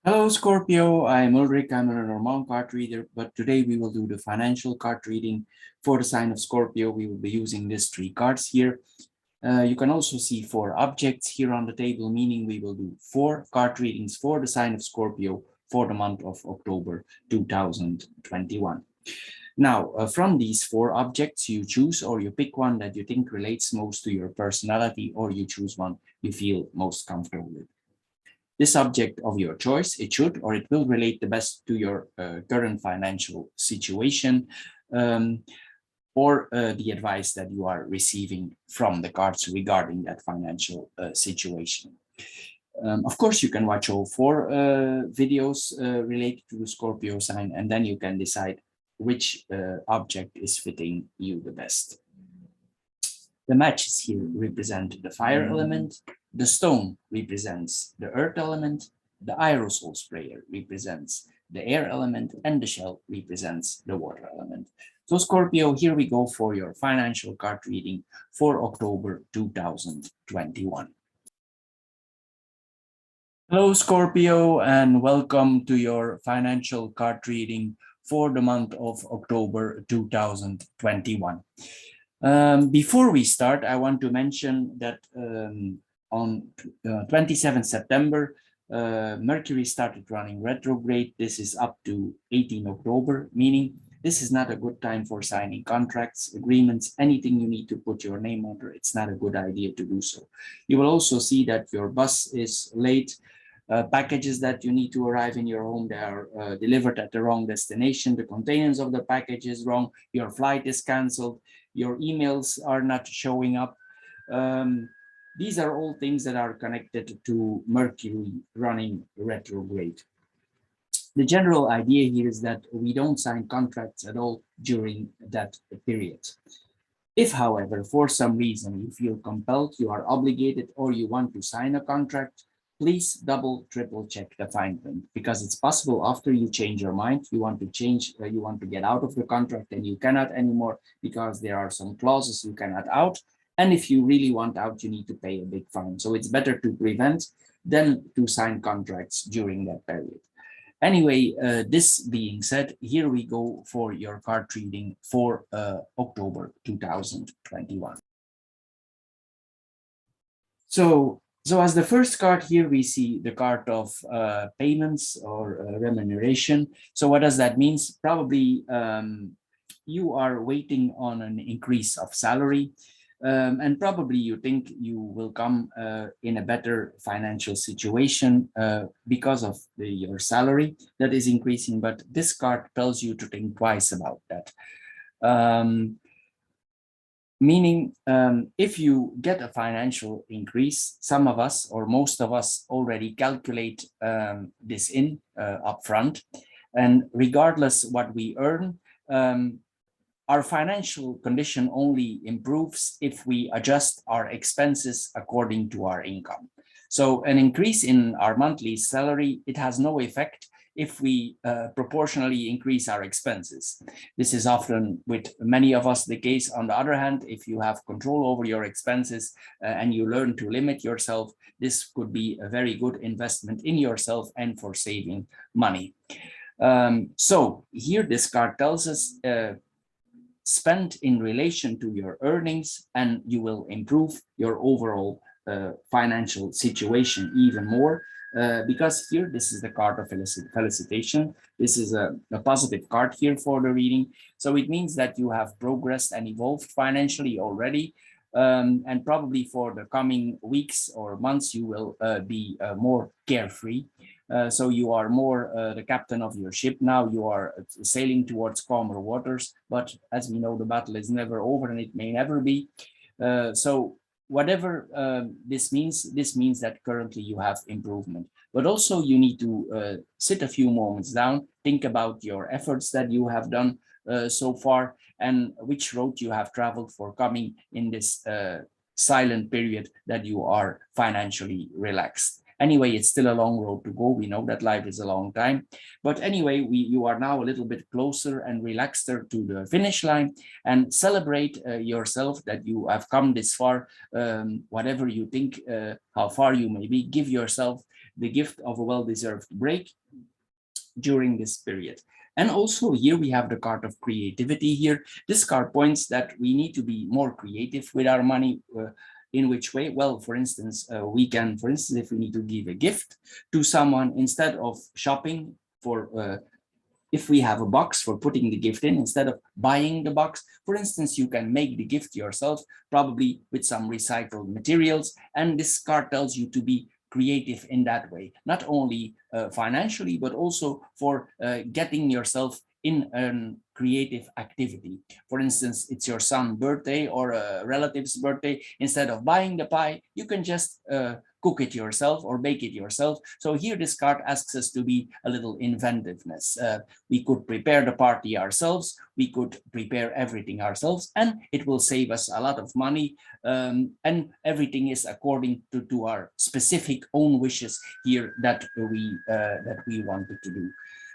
Hello, Scorpio. I'm Ulrich. I'm a normal card reader, but today we will do the financial card reading for the sign of Scorpio. We will be using these three cards here. You can also see four objects here on the table, meaning we will do four card readings for the sign of Scorpio for the month of October 2021. Now, from these four objects, you choose or you pick one that you think relates most to your personality, or you choose one you feel most comfortable with. The subject of your choice, it should or it will relate the best to your current financial situation, um, or the advice that you are receiving from the cards regarding that financial situation. Of course, you can watch all four videos related to the Scorpio sign, and then you can decide which object is fitting you the best. The matches here represent the fire element, the stone represents the earth element, the aerosol sprayer represents the air element, and the shell represents the water element. So Scorpio, here we go for your financial card reading for October 2021. Hello, Scorpio, and welcome to your financial card reading for the month of October 2021. Before we start, I want to mention that on 27 September, Mercury started running retrograde. This is up to 18 October, meaning this is not a good time for signing contracts, agreements, anything you need to put your name under. It's not a good idea to do so. You will also see that your bus is late. Packages that you need to arrive in your home, they are delivered at the wrong destination. The containers of the package is wrong. Your flight is canceled. Your emails are not showing up. These are all things that are connected to Mercury running retrograde. The general idea here is that we don't sign contracts at all during that period. If, however, for some reason you feel compelled, you are obligated, or you want to sign a contract, please double, triple check the fine print, because it's possible after you change your mind, you want to change, you want to get out of the contract and you cannot anymore because there are some clauses you cannot out. And if you really want out, you need to pay a big fine. So it's better to prevent than to sign contracts during that period. Anyway, this being said, here we go for your card reading for October 2021. So as the first card here, we see the card of payments or remuneration. So what does that mean? Probably you are waiting on an increase of salary. And probably you think you will come in a better financial situation because of your salary that is increasing. But this card tells you to think twice about that. Meaning, if you get a financial increase, some of us or most of us already calculate this in upfront. And regardless what we earn, our financial condition only improves if we adjust our expenses according to our income. So an increase in our monthly salary, it has no effect if we proportionally increase our expenses. This is often with many of us the case. On the other hand, if you have control over your expenses and you learn to limit yourself, this could be a very good investment in yourself and for saving money. So here this card tells us spend in relation to your earnings and you will improve your overall financial situation even more. Because here, this is the card of felicitation. This is a positive card here for the reading. So it means that you have progressed and evolved financially already. And probably for the coming weeks or months, you will be more carefree. So you are more the captain of your ship now. You are sailing towards calmer waters. But as we know, the battle is never over and it may never be. So whatever this means that currently you have improvement. But also you need to sit a few moments down, think about your efforts that you have done so far and which road you have traveled for coming in this silent period that you are financially relaxed. Anyway, it's still a long road to go. We know that life is a long time. But anyway, you are now a little bit closer and relaxeder to the finish line, and celebrate yourself that you have come this far. Whatever you think, how far you may be, give yourself the gift of a well-deserved break during this period. And also here we have the card of creativity here. This card points that we need to be more creative with our money. In which way? Well, for instance, we can, for instance, if we need to give a gift to someone, instead of shopping for if we have a box for putting the gift in, instead of buying the box, for instance, you can make the gift yourself, probably with some recycled materials. And this card tells you to be creative in that way, not only financially, but also for getting yourself in a creative activity. For instance, it's your son's birthday or a relative's birthday. Instead of buying the pie, you can just cook it yourself or bake it yourself. So here this card asks us to be a little inventiveness. We could prepare the party ourselves, we could prepare everything ourselves, and it will save us a lot of money. And everything is according to our specific own wishes here that we wanted to do.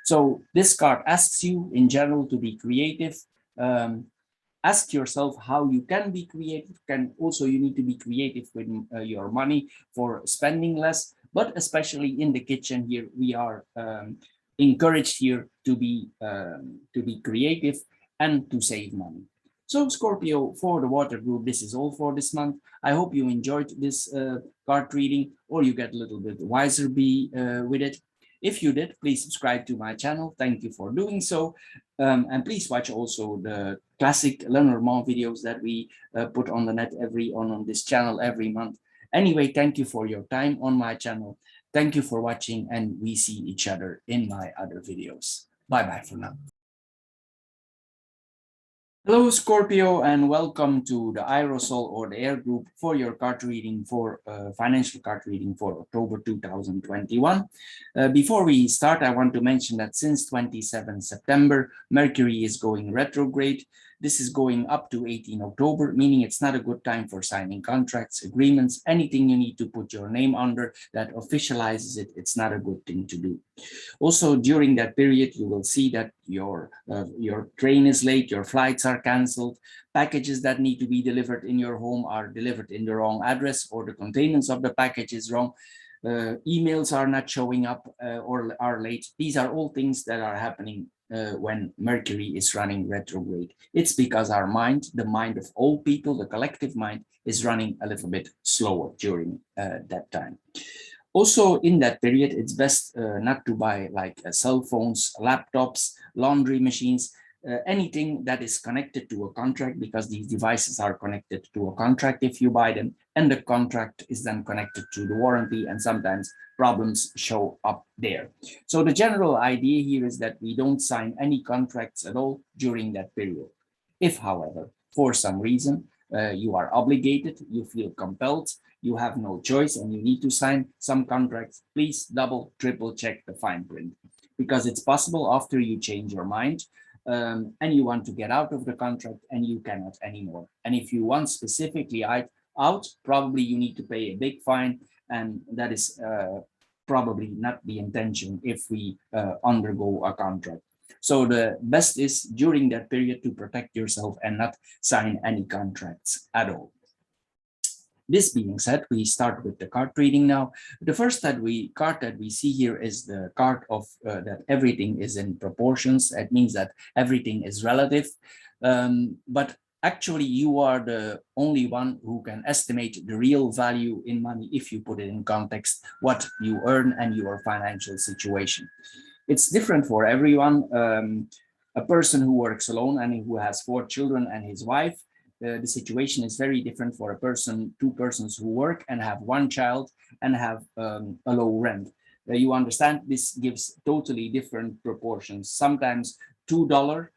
So this card asks you in general to be creative. Ask yourself how you can be creative. You need to be creative with your money for spending less, but especially in the kitchen here, we are encouraged here to be creative and to save money. So Scorpio, for the water group, this is all for this month. I hope you enjoyed this card reading, or you get a little bit wiser with it. If you did, please subscribe to my channel. Thank you for doing so. And please watch also the classic Lenormand videos that we put on the net on this channel every month. Anyway, thank you for your time on my channel. Thank you for watching, and we see each other in my other videos. Bye-bye for now. Hello Scorpio, and welcome to the Aerosol or the Air group for your card reading for financial card reading for October 2021. Before we start, I want to mention that since 27 September, Mercury is going retrograde. This is going up to 18 October, meaning it's not a good time for signing contracts, agreements, anything you need to put your name under that officializes it. It's not a good thing to do. Also, during that period, you will see that your train is late, your flights are canceled, packages that need to be delivered in your home are delivered in the wrong address, or the containers of the package is wrong. Emails are not showing up or are late. These are all things that are happening when Mercury is running retrograde. It's because our mind, the mind of all people, the collective mind, is running a little bit slower during that time. Also, in that period, it's best not to buy like cell phones, laptops, laundry machines, anything that is connected to a contract, because these devices are connected to a contract if you buy them, and the contract is then connected to the warranty, and sometimes problems show up there. So the general idea here is that we don't sign any contracts at all during that period. If, however, for some reason, you are obligated, you feel compelled, you have no choice, and you need to sign some contracts, please double, triple check the fine print, because it's possible after you change your mind and you want to get out of the contract and you cannot anymore. And if you want specifically out, probably you need to pay a big fine, and that is probably not the intention if we undergo a contract. So the best is during that period to protect yourself and not sign any contracts at all. This being said, we start with the card reading now. The first card that we see here is the card of that everything is in proportions. That means that everything is relative, but actually you are the only one who can estimate the real value in money if you put it in context, what you earn and your financial situation. It's different for everyone. A person who works alone and who has 4 children and his wife, the situation is very different for a person, 2 persons who work and have 1 child and have a low rent. You understand, this gives totally different proportions. Sometimes $2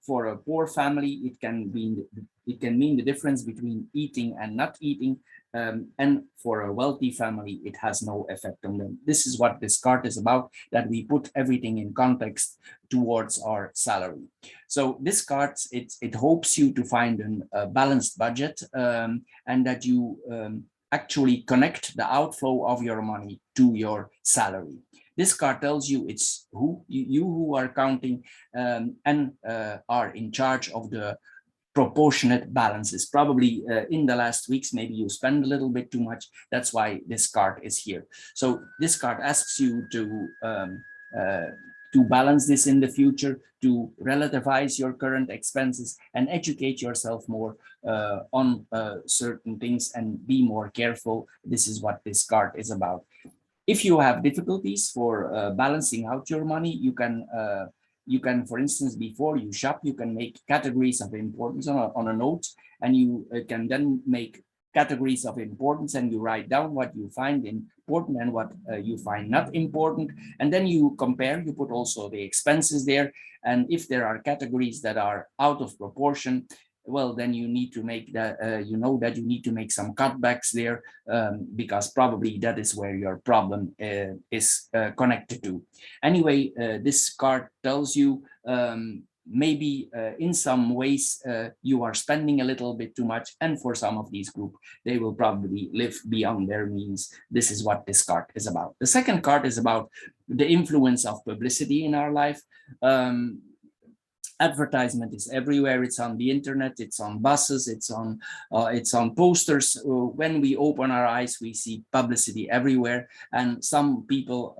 for a poor family, it can mean the difference between eating and not eating. And for a wealthy family, it has no effect on them. This is what this card is about, that we put everything in context towards our salary. So this card, it hopes you to find a balanced budget and that you actually connect the outflow of your money to your salary. This card tells you it's you who are counting and are in charge of the proportionate balances. Probably in the last weeks, maybe you spend a little bit too much. That's why this card is here. So this card asks you to balance this in the future, to relativize your current expenses and educate yourself more on certain things and be more careful. This is what this card is about. If you have difficulties for balancing out your money, you can, for instance, before you shop, you can make categories of importance on a note, and you can then make categories of importance, and you write down what you find important and what you find not important. And then you compare, you put also the expenses there. And if there are categories that are out of proportion, well, then you need to make that, you know that you need to make some cutbacks there, because probably that is where your problem is connected to. Anyway, this card tells you maybe in some ways you are spending a little bit too much, and for some of these group, they will probably live beyond their means. This is what this card is about. The second card is about the influence of publicity in our life. Advertisement is everywhere. It's on the internet, it's on buses, it's on posters. When we open our eyes, we see publicity everywhere, and some people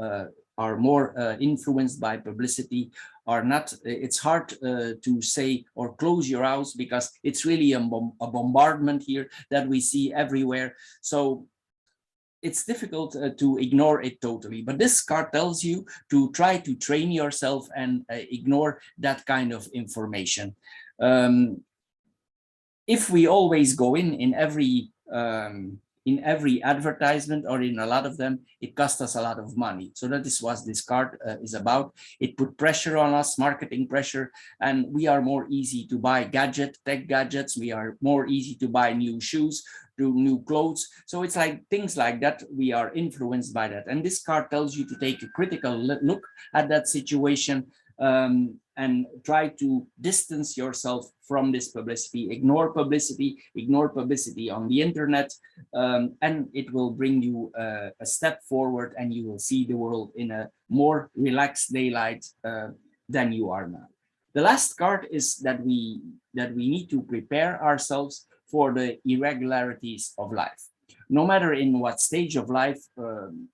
are more influenced by publicity or not. It's hard to say or close your eyes, because it's really a bombardment here that we see everywhere. So it's difficult to ignore it totally, but this card tells you to try to train yourself and ignore that kind of information. If we always go in every advertisement, or in a lot of them, it costs us a lot of money. So that is what this card is about. It put pressure on us, marketing pressure, and we are more easy to buy tech gadgets. We are more easy to buy new shoes, new clothes. So it's like things like that. We are influenced by that. And this card tells you to take a critical look at that situation, and try to distance yourself from this publicity. Ignore publicity on the internet, and it will bring you a step forward, and you will see the world in a more relaxed daylight than you are now. The last card is that we need to prepare ourselves for the irregularities of life. No matter in what stage of life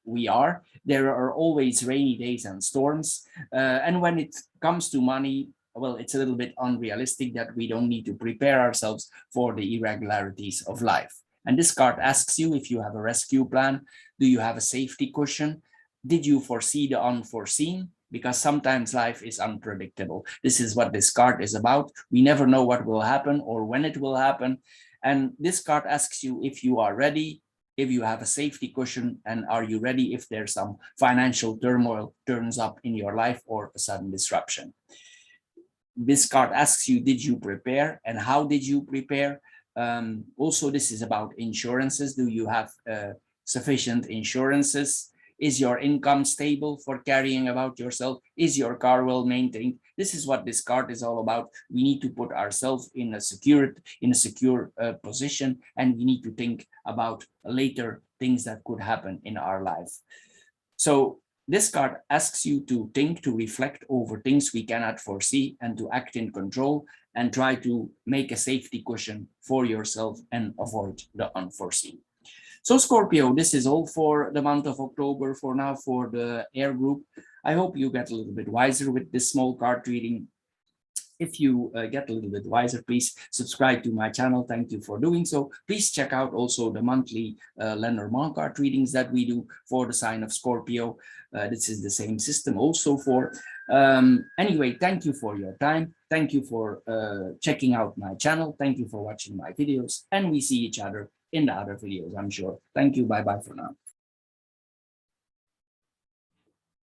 we are, there are always rainy days and storms. And when it comes to money, well, it's a little bit unrealistic that we don't need to prepare ourselves for the irregularities of life. And this card asks you if you have a rescue plan. Do you have a safety cushion? Did you foresee the unforeseen? Because sometimes life is unpredictable. This is what this card is about. We never know what will happen or when it will happen. And this card asks you if you are ready, if you have a safety cushion, and are you ready if there's some financial turmoil turns up in your life or a sudden disruption. This card asks you, did you prepare, and how did you prepare? Also, this is about insurances. Do you have sufficient insurances? Is your income stable for carrying about yourself? Is your car well maintained? This is what this card is all about. We need to put ourselves in a secure position, and we need to think about later things that could happen in our life. So this card asks you to think, to reflect over things we cannot foresee, and to act in control and try to make a safety cushion for yourself and avoid the unforeseen. So Scorpio, this is all for the month of October for now, for the air group. I hope you get a little bit wiser with this small card reading. If you get a little bit wiser, please subscribe to my channel. Thank you for doing so. Please check out also the monthly Lenormand card readings that we do for the sign of Scorpio. This is the same system also for. Anyway, thank you for your time. Thank you for checking out my channel. Thank you for watching my videos, and we see each other in the other videos, I'm sure. Thank you. Bye-bye for now.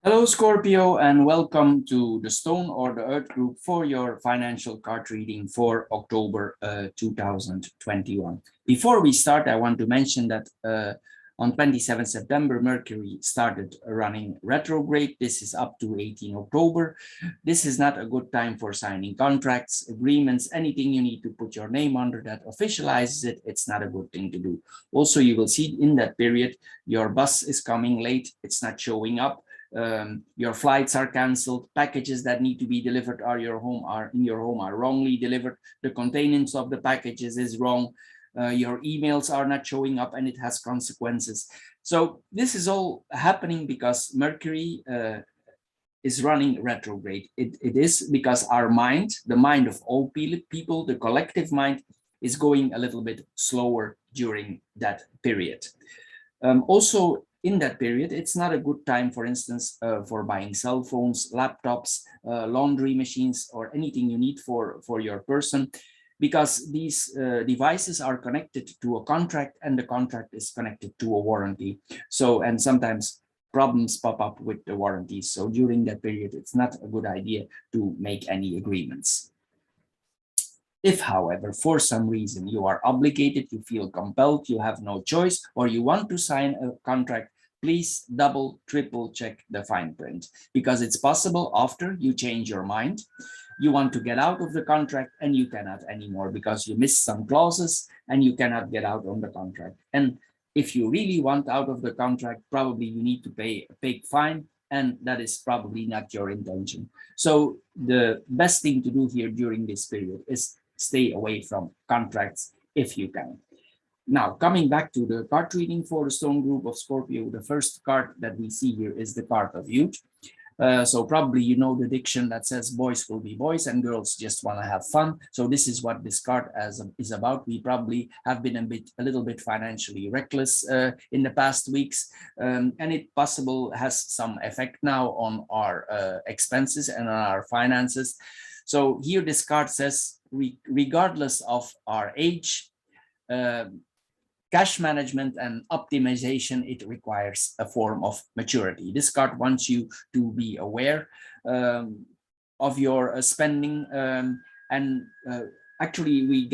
Hello, Scorpio, and welcome to the Stone or the Earth group for your financial card reading for October 2021. Before we start, I want to mention that on 27 September, Mercury started running retrograde. This is up to 18 October. This is not a good time for signing contracts, agreements, anything you need to put your name under that officializes it. It's not a good thing to do. Also, you will see in that period, your bus is coming late. It's not showing up. your flights are canceled, packages that need to be delivered in your home are wrongly delivered, the containers of the packages is wrong, your emails are not showing up, and it has consequences. So this is all happening because Mercury is running retrograde. It is because our mind, the mind of all people, the collective mind, is going a little bit slower during that period. Also, in that period, it's not a good time, for instance, for buying cell phones, laptops, laundry machines, or anything you need for your person, because these devices are connected to a contract, and the contract is connected to a warranty. So, and sometimes problems pop up with the warranties. So during that period, it's not a good idea to make any agreements. If, however, for some reason you are obligated, you feel compelled, you have no choice, or you want to sign a contract, please double, triple check the fine print, because it's possible after you change your mind, you want to get out of the contract and you cannot anymore because you missed some clauses and you cannot get out on the contract. And if you really want out of the contract, probably you need to pay a big fine, and that is probably not your intention. So the best thing to do here during this period is stay away from contracts if you can. Now, coming back to the card reading for the stone group of Scorpio, the first card that we see here is the card of youth. So probably you know the diction that says boys will be boys and girls just want to have fun. So this is what this card is about. We probably have been a little bit financially reckless in the past weeks, and it possible has some effect now on our expenses and on our finances. So here this card says, regardless of our age, cash management and optimization, it requires a form of maturity. This card wants you to be aware of your spending, and actually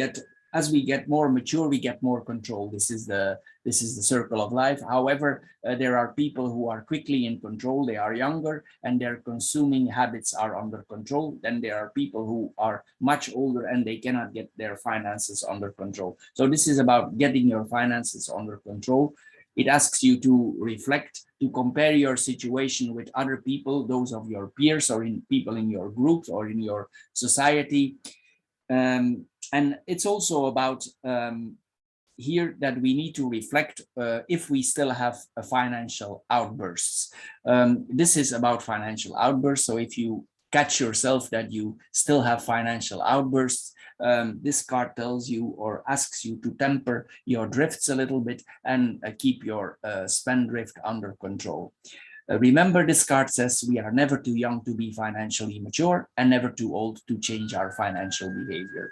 as we get more mature, we get more control. This is the circle of life. However, there are people who are quickly in control. They are younger and their consuming habits are under control. Then there are people who are much older and they cannot get their finances under control. So this is about getting your finances under control. It asks you to reflect, to compare your situation with other people, those of your peers or people in your groups or in your society. And it's also about here that we need to reflect if we still have a financial outbursts. This is about financial outbursts. So if you catch yourself that you still have financial outbursts, this card tells you or asks you to temper your drifts a little bit and keep your spendthrift under control. Remember, this card says we are never too young to be financially mature and never too old to change our financial behavior.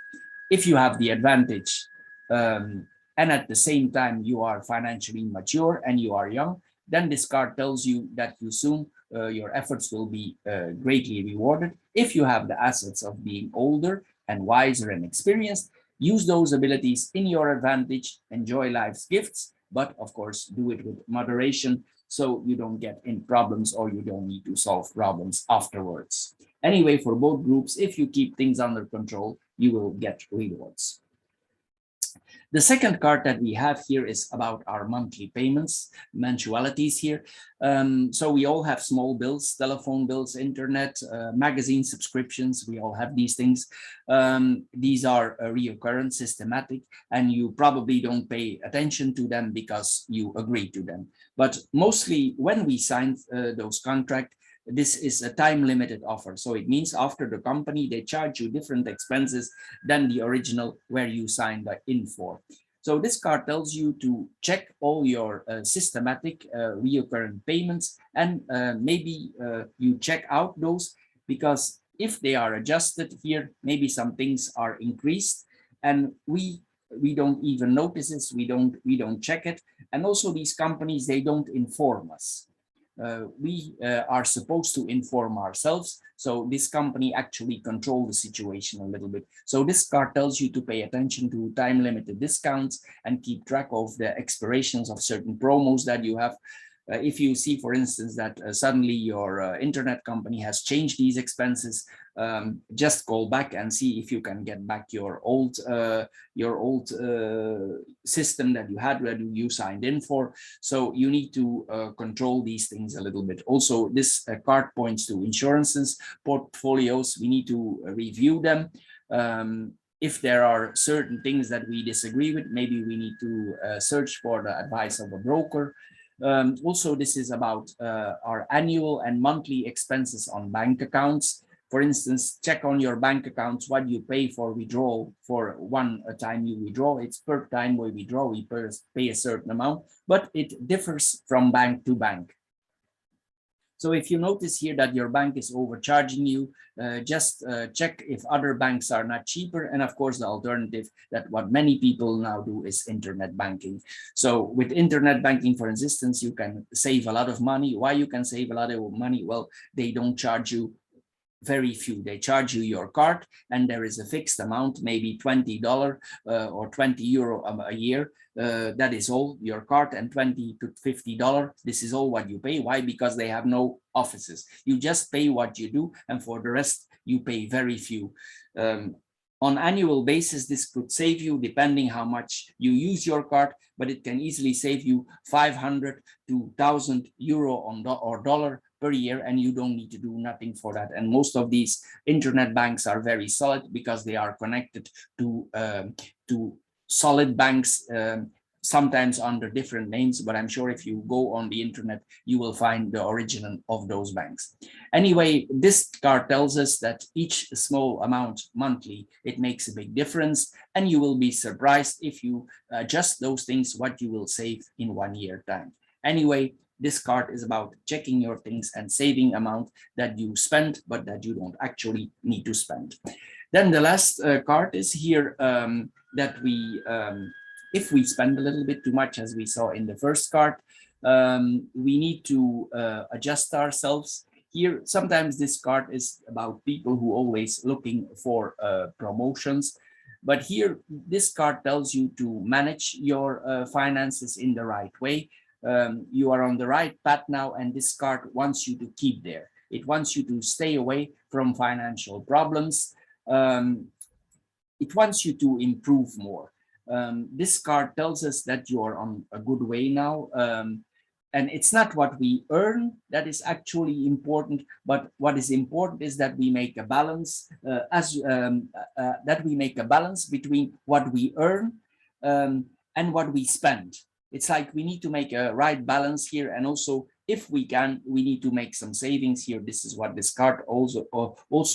If you have the advantage and at the same time you are financially mature and you are young, then this card tells you that you soon your efforts will be greatly rewarded. If you have the assets of being older and wiser and experienced, use those abilities in your advantage, enjoy life's gifts, but of course do it with moderation so you don't get in problems or you don't need to solve problems afterwards. Anyway, for both groups, if you keep things under control, you will get rewards. The second card that we have here is about our monthly payments, mensualities here. So we all have small bills, telephone bills, internet, magazine subscriptions. We all have these things. These are reoccurrent, systematic, and you probably don't pay attention to them because you agree to them. But mostly when we sign those contracts, this is a time-limited offer. So it means after the company, they charge you different expenses than the original where you signed in for. So this card tells you to check all your systematic reoccurring payments and maybe you check out those, because if they are adjusted here, maybe some things are increased and we don't even notice this, we don't check it. And also these companies, they don't inform us. We are supposed to inform ourselves. So this company actually control the situation a little bit. So this card tells you to pay attention to time limited discounts and keep track of the expirations of certain promos that you have. If you see, for instance, that suddenly your internet company has changed these expenses, just call back and see if you can get back your old system that you had, that you signed in for. So you need to control these things a little bit. Also, this card points to insurances, portfolios. We need to review them. If there are certain things that we disagree with, maybe we need to search for the advice of a broker. Also, this is about our annual and monthly expenses on bank accounts. For instance, check on your bank accounts what you pay for withdrawal. For one time you withdraw, it's per time we withdraw, we pay a certain amount, but it differs from bank to bank. So if you notice here that your bank is overcharging you, just check if other banks are not cheaper. And of course, the alternative, that what many people now do, is internet banking. So with internet banking, for instance, you can save a lot of money. Why you can save a lot of money? Well, they don't charge you very few. They charge you your card, and there is a fixed amount, maybe $20 or €20 a year. That is all your card, and $20 to $50. This is all what you pay. Why? Because they have no offices. You just pay what you do, and for the rest, you pay very few. On annual basis, this could save you, depending how much you use your card, but it can easily save you 500 to 1,000 euro or dollar per year, and you don't need to do nothing for that. And most of these internet banks are very solid because they are connected to solid banks, sometimes under different names, but I'm sure if you go on the internet, you will find the origin of those banks. Anyway, this card tells us that each small amount monthly, it makes a big difference, and you will be surprised if you adjust those things, what you will save in 1 year time. Anyway, this card is about checking your things and saving amount that you spend, but that you don't actually need to spend. Then the last card is here, that we, if we spend a little bit too much, as we saw in the first card, we need to adjust ourselves. Here, sometimes this card is about people who always looking for promotions. But here, this card tells you to manage your finances in the right way. You are on the right path now, and this card wants you to keep there. It wants you to stay away from financial problems. It wants you to improve more. This card tells us that you are on a good way now. And it's not what we earn that is actually important, but what is important is that we make a balance, that we make a balance between what we earn and what we spend. It's like we need to make a right balance here, and also, if we can, we need to make some savings here. This is what this card also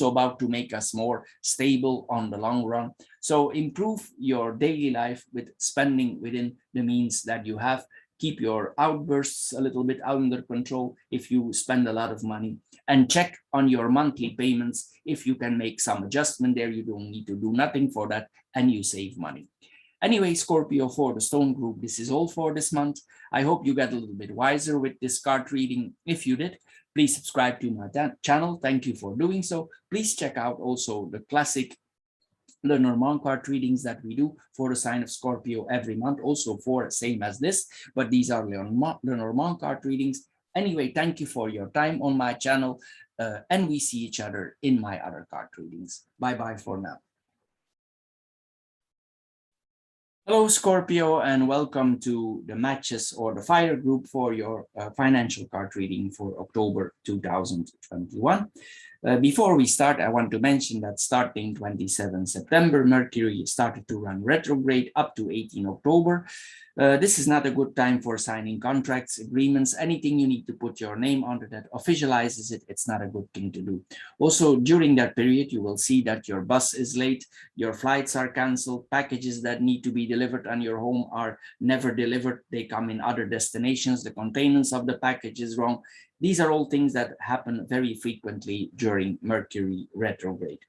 about, to make us more stable on the long run. So improve your daily life with spending within the means that you have. Keep your outbursts a little bit under control if you spend a lot of money, and check on your monthly payments. If you can make some adjustment there, you don't need to do nothing for that, and you save money. Anyway, Scorpio, for the Stone Group, this is all for this month. I hope you get a little bit wiser with this card reading. If you did, please subscribe to my channel. Thank you for doing so. Please check out also the classic Lenormand card readings that we do for the sign of Scorpio every month, also for same as this, but these are Lenormand card readings. Anyway, thank you for your time on my channel, and we see each other in my other card readings. Bye-bye for now. Hello, Scorpio, and welcome to the matches or the fire group for your financial card reading for October 2021. Before we start, I want to mention that starting 27 September, Mercury started to run retrograde up to 18 October. This is not a good time for signing contracts, agreements, anything you need to put your name under that officializes it. It's not a good thing to do. Also, during that period, you will see that your bus is late, your flights are canceled, packages that need to be delivered on your home are never delivered. They come in other destinations. The containers of the package is wrong. These are all things that happen very frequently during Mercury retrograde.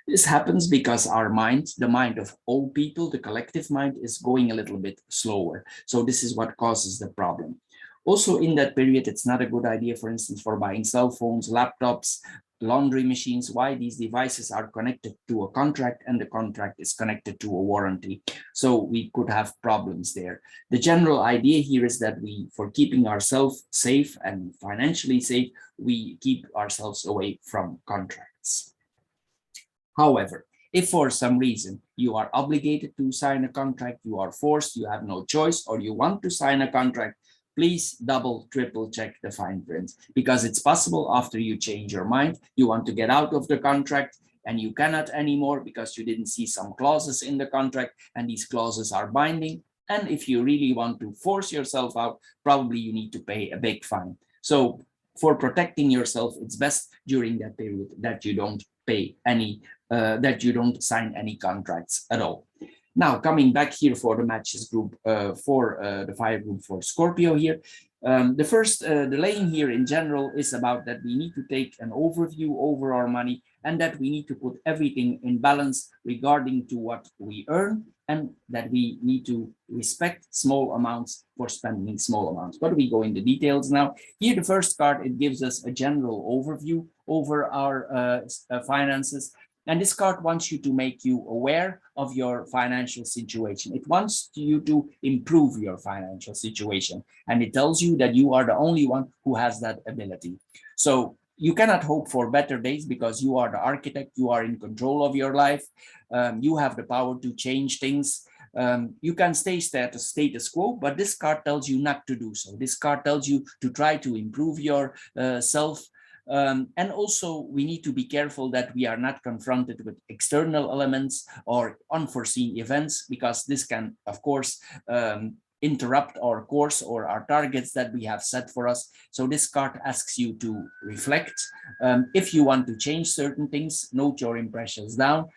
This happens because our mind, the mind of all people, the collective mind, is going a little bit slower. So this is what causes the problem. Also in that period, it's not a good idea, for instance, for buying cell phones, laptops, laundry machines, why these devices are connected to a contract and the contract is connected to a warranty. So we could have problems there. The general idea here is that for keeping ourselves safe and financially safe, we keep ourselves away from contracts. However, if for some reason you are obligated to sign a contract, you are forced, you have no choice, or you want to sign a contract, please double, triple check the fine print, because it's possible after you change your mind, you want to get out of the contract and you cannot anymore because you didn't see some clauses in the contract and these clauses are binding. And if you really want to force yourself out, probably you need to pay a big fine. So for protecting yourself, it's best during that period that you don't pay any, that you don't sign any contracts at all. Now, coming back here for the matches group, for the fire group for Scorpio here, the laying here in general is about that we need to take an overview over our money and that we need to put everything in balance regarding to what we earn, and that we need to respect small amounts for spending small amounts. But we go into details now. Here, the first card, it gives us a general overview over our finances. And this card wants you to make you aware of your financial situation. It wants you to improve your financial situation. And it tells you that you are the only one who has that ability. So you cannot hope for better days because you are the architect, you are in control of your life. You have the power to change things. You can stay status quo, but this card tells you not to do so. This card tells you to try to improve your self. And also we need to be careful that we are not confronted with external elements or unforeseen events, because this can, of course, interrupt our course or our targets that we have set for us. So this card asks you to reflect. If you want to change certain things, note your impressions down.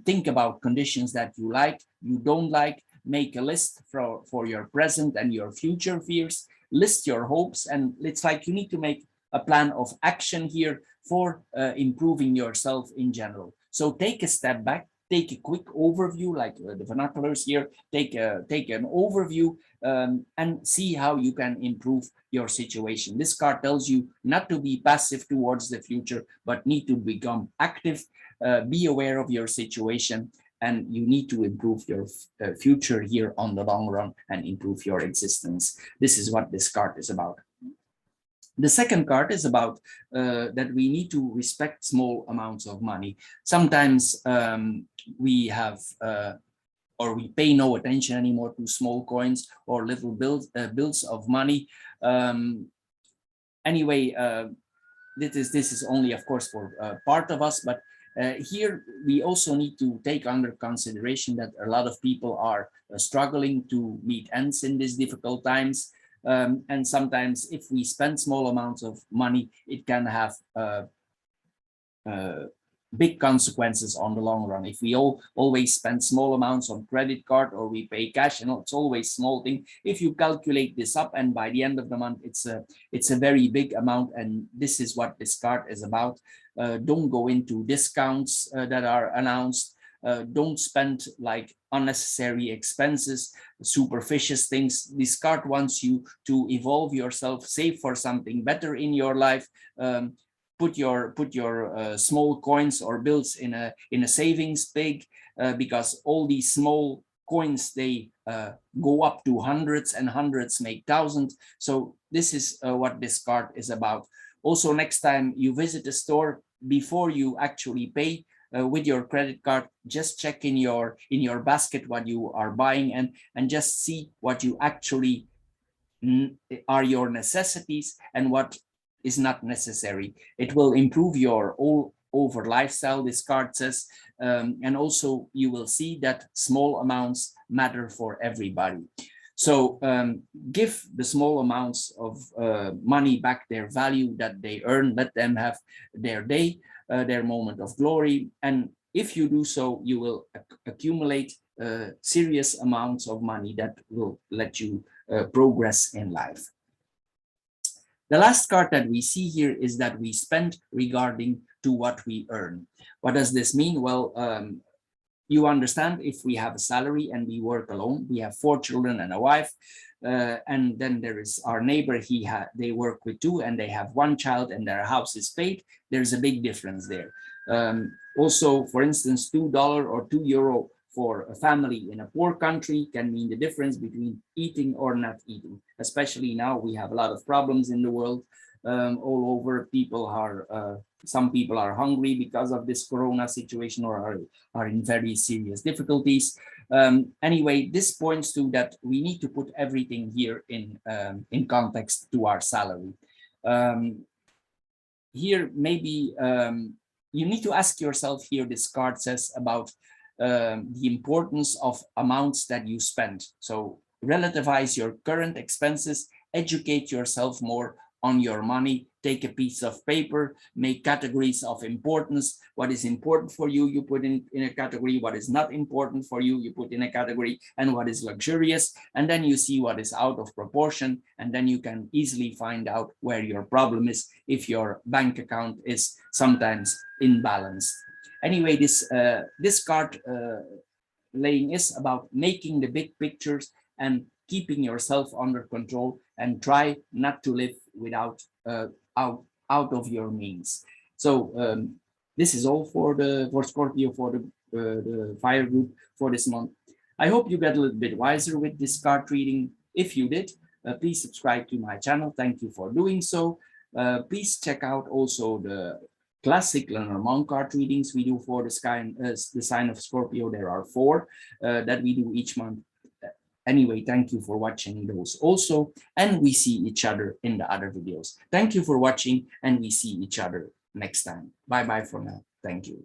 Think about conditions that you like, you don't like. Make a list for your present and your future fears. List your hopes, and it's like you need to make a plan of action here for improving yourself in general. So take a step back, take a quick overview, like the vernaculars here, take an overview and see how you can improve your situation. This card tells you not to be passive towards the future, but need to become active, be aware of your situation, and you need to improve your future here on the long run and improve your existence. This is what this card is about. The second card is about that we need to respect small amounts of money. Sometimes we have or we pay no attention anymore to small coins or little bills of money. Anyway, this is only, of course, for part of us, but here we also need to take under consideration that a lot of people are struggling to meet ends in these difficult times. And sometimes if we spend small amounts of money, it can have big consequences on the long run. If we always spend small amounts on credit card or we pay cash, it's always small thing. If you calculate this up and by the end of the month, it's a very big amount. And this is what this card is about. Don't go into discounts that are announced. Don't spend like unnecessary expenses, superficious things. This card wants you to evolve yourself, save for something better in your life. Put your small coins or bills in a savings pig, because all these small coins, they go up to hundreds, and hundreds make thousands. So this is what this card is about. Also, next time you visit a store, before you actually pay with your credit card, just check in your basket what you are buying, and just see what you actually are your necessities and what is not necessary. It will improve your all over lifestyle, this card says, and also you will see that small amounts matter for everybody. So give the small amounts of money back their value that they earn. Let them have their day, their moment of glory. And if you do so, you will accumulate serious amounts of money that will let you progress in life. The last card that we see here is that we spend regarding to what we earn. What does this mean? Well, you understand, if we have a salary and we work alone, we have 4 children and a wife, and then there is our neighbor, they work with 2 and they have 1 child and their house is paid. There's a big difference there. Also, for instance, $2 or €2 for a family in a poor country can mean the difference between eating or not eating. Especially now, we have a lot of problems in the world. All over, some people are hungry because of this corona situation, or are in very serious difficulties. Anyway, this points to that we need to put everything here in context to our salary. Here, maybe you need to ask yourself here, this card says about the importance of amounts that you spend. So relativize your current expenses, educate yourself more on your money, take a piece of paper, make categories of importance. What is important for you, you put in a category. What is not important for you, you put in a category. And what is luxurious, and then you see what is out of proportion, and then you can easily find out where your problem is if your bank account is sometimes imbalanced. Anyway, this card laying is about making the big pictures and keeping yourself under control, and try not to live without out of your means. So this is all for Scorpio, for the fire group for this month. I hope you get a little bit wiser with this card reading. If you did, please subscribe to my channel. Thank you for doing so. Please check out also the classic Lenormand card readings we do for the sign of Scorpio. There are 4 that we do each month. Anyway, thank you for watching those also, and we see each other in the other videos. Thank you for watching, and we see each other next time. Bye bye for now. Thank you.